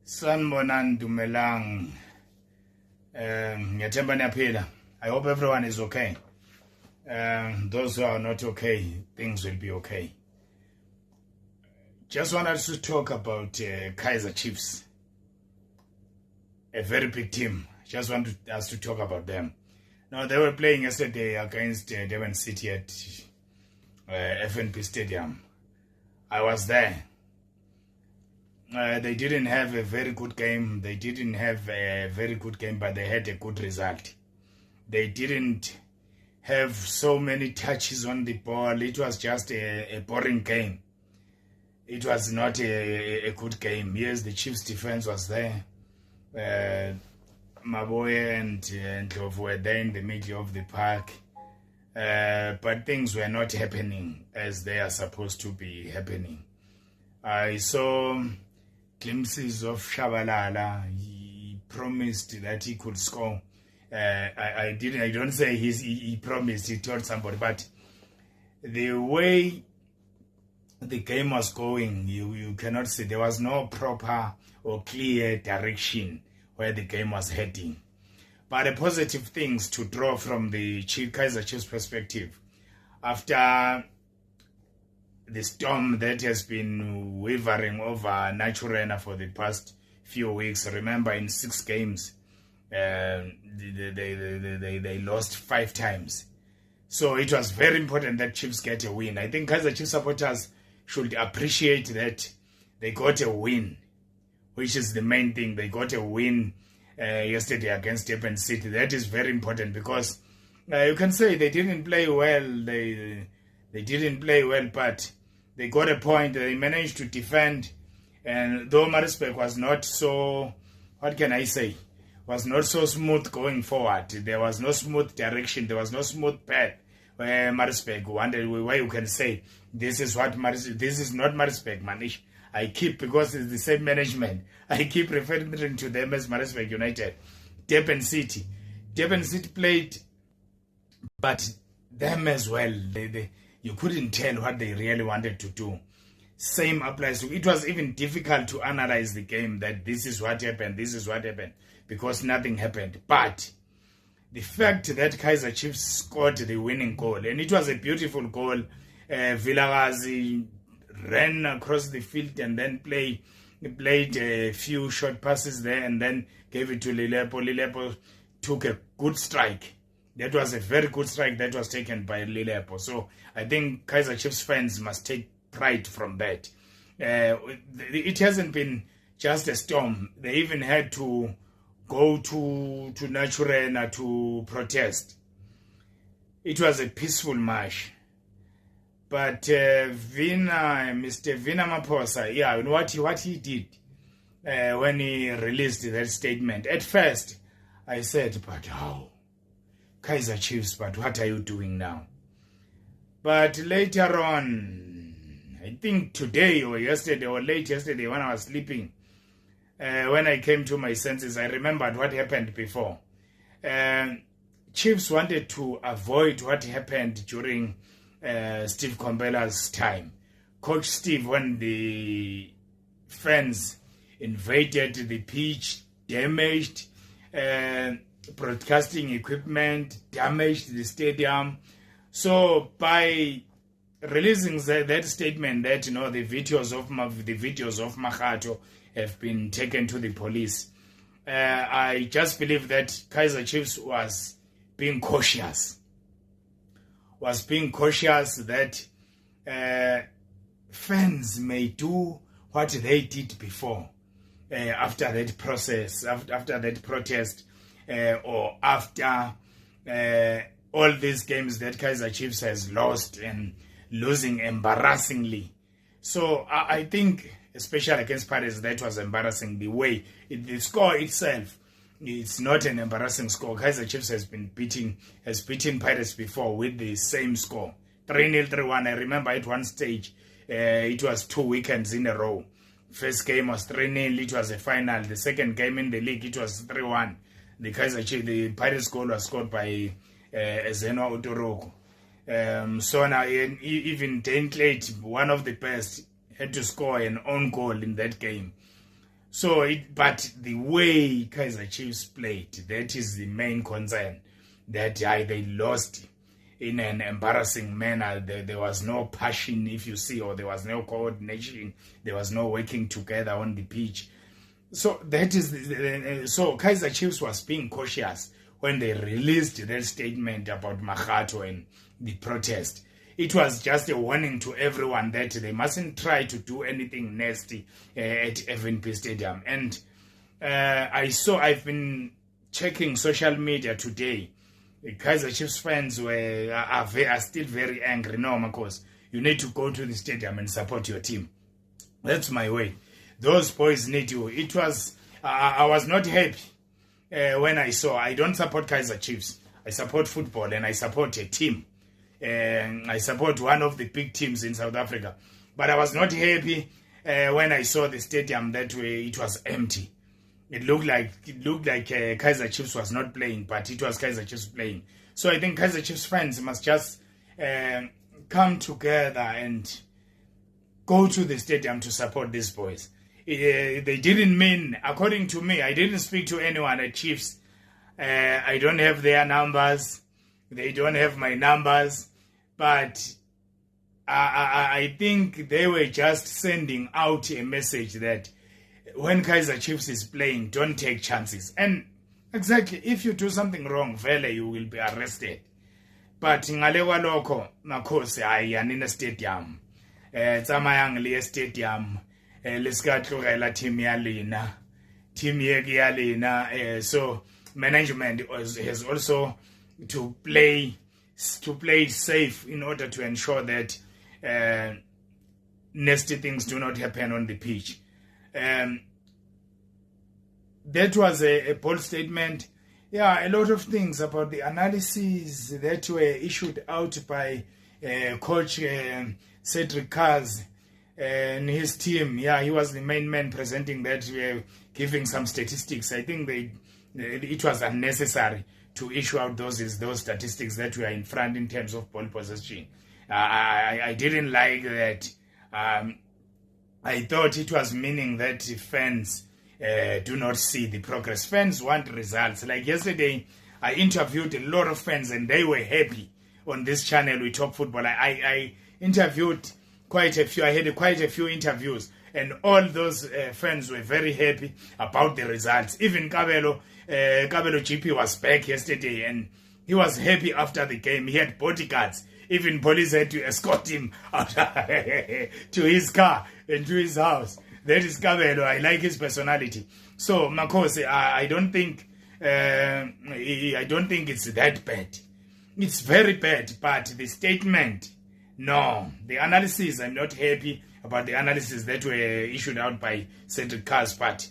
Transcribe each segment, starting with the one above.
Sanibonani Dumelang. Ngiyathemba niyaphila. I hope everyone is okay. Those who are not okay, things will be okay. Just wanted to talk about Kaizer Chiefs. A very big team. Just wanted us to talk about them. Now, they were playing yesterday against Durban City at FNB Stadium. I was there. They didn't have a very good game. But they had a good result. They didn't have so many touches on the ball. It was just a boring game. It was not a good game. Yes, the Chiefs' defense was there. Maboye and Ndlovu were there in the middle of the park. But things were not happening as they are supposed to be happening. I saw glimpses of Shabalala. He promised that he could score. I don't say he promised, he told somebody, but the way the game was going, you cannot see. There was no proper or clear direction where the game was heading. But the positive things to draw from the Kaizer Chiefs perspective, after the storm that has been wavering over Naturena for the past few weeks, remember in 6 games, they lost 5 times. So it was very important that Chiefs get a win. I think Kaizer Chiefs supporters should appreciate that they got a win, which is the main thing. They got a win yesterday against Durban City. That is very important because you can say they didn't play well. They didn't play well, but they got a point. They managed to defend. And though Maritzburg was not so, what can I say, was not so smooth going forward. There was no smooth direction. There was no smooth path where Maritzburg wanted, where you can say, this is not Maritzburg, Manish. I keep, because it's the same management, I keep referring to them as Maritzburg United. Durban City played, but them as well, you couldn't tell what they really wanted to do. Same applies to, it was even difficult to analyze the game, that this is what happened, because nothing happened. But the fact that Kaizer Chiefs scored the winning goal, and it was a beautiful goal, Vilakazi ran across the field and then played a few short passes there and then gave it to Lilepo. Lilepo took a good strike. That was a very good strike that was taken by Lilepo. So I think Kaizer Chiefs fans must take pride from that. It hasn't been just a storm. They even had to go to Naturena to protest. It was a peaceful march. But Mr. Vina Maposa, yeah, what he did when he released that statement. At first, I said, but how? Kaizer Chiefs, but what are you doing now? But later on, I think today or yesterday or late yesterday when I was sleeping, when I came to my senses, I remembered what happened before. Chiefs wanted to avoid what happened during Steve Kombella's time. Coach Steve, when the fans invaded the pitch, damaged broadcasting equipment, damaged the stadium. So by releasing that statement that, the videos of Makgato have been taken to the police, I just believe that Kaizer Chiefs was being cautious. That fans may do what they did before, after that process, after that protest, or after all these games that Kaizer Chiefs has lost and losing embarrassingly. So I think, especially against Pirates, that was embarrassing. The way, the score itself, it's not an embarrassing score. Kaizer Chiefs has beaten Pirates before with the same score. 3-0, 3-1. I remember at one stage, it was 2 weekends in a row. First game was 3-0, it was a final. The second game in the league, it was 3-1. The Pirates goal was scored by Zeno Otorogo. So now, even Dane Clayton, one of the best, had to score an own goal in that game. So, but the way Kaizer Chiefs played, that is the main concern. That they lost in an embarrassing manner. There was no passion, if you see, or there was no coordination. There was no working together on the pitch. So that is so Kaizer Chiefs was being cautious when they released their statement about Makgatho and the protest. It was just a warning to everyone that they mustn't try to do anything nasty at FNB Stadium. And I've been checking social media today. Kaizer Chiefs fans are still very angry. No, Marcos, you need to go to the stadium and support your team. That's my way. Those boys need you. It was, I was not happy when I saw. I don't support Kaizer Chiefs. I support football and I support a team. I support one of the big teams in South Africa. But I was not happy when I saw the stadium that way. It was empty. It looked like Kaizer Chiefs was not playing, but it was Kaizer Chiefs playing. So I think Kaizer Chiefs fans must just come together and go to the stadium to support these boys. They didn't mean, according to me, I didn't speak to anyone at Chiefs. I don't have their numbers. They don't have my numbers. But I think they were just sending out a message that when Kaizer Chiefs is playing, don't take chances. And exactly, if you do something wrong, vele you will be arrested. But ngale kwalokho, Makhosi, ayanina stadium. Tsamayang le stadium. Leskatlogela team ya lena. Team ya lena. So management has also to play safe in order to ensure that nasty things do not happen on the pitch. That was a bold statement. Yeah, a lot of things about the analysis that were issued out by Coach Cedric Kaz and his team. Yeah, he was the main man presenting that, giving some statistics. I think it was unnecessary to issue out those statistics that were in front in terms of ball possession. I didn't like that. I thought it was meaning that fans do not see the progress. Fans want results. Like yesterday, I interviewed a lot of fans and they were happy on this channel, We Talk Football. I interviewed quite a few. I had quite a few interviews and all those fans were very happy about the results. Even Kabelo GP was back yesterday and he was happy after the game. He had bodyguards. Even police had to escort him to his car and to his house. That is Kabelo. I like his personality. So Makhosi, I don't think it's that bad. It's very bad, but the statement, no. The analysis, I'm not happy about the analysis that were issued out by Cedric Kaz, but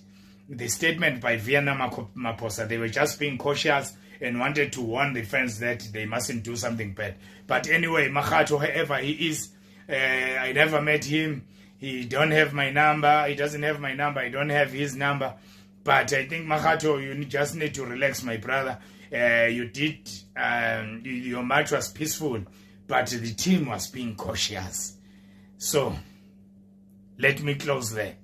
the statement by Vienna Maposa, they were just being cautious and wanted to warn the fans that they mustn't do something bad. But anyway, Makgatho, whoever he is, I never met him. He don't have my number. He doesn't have my number. I don't have his number. But I think, Makgatho, you just need to relax, my brother. You did, your match was peaceful, but the team was being cautious. So, let me close there.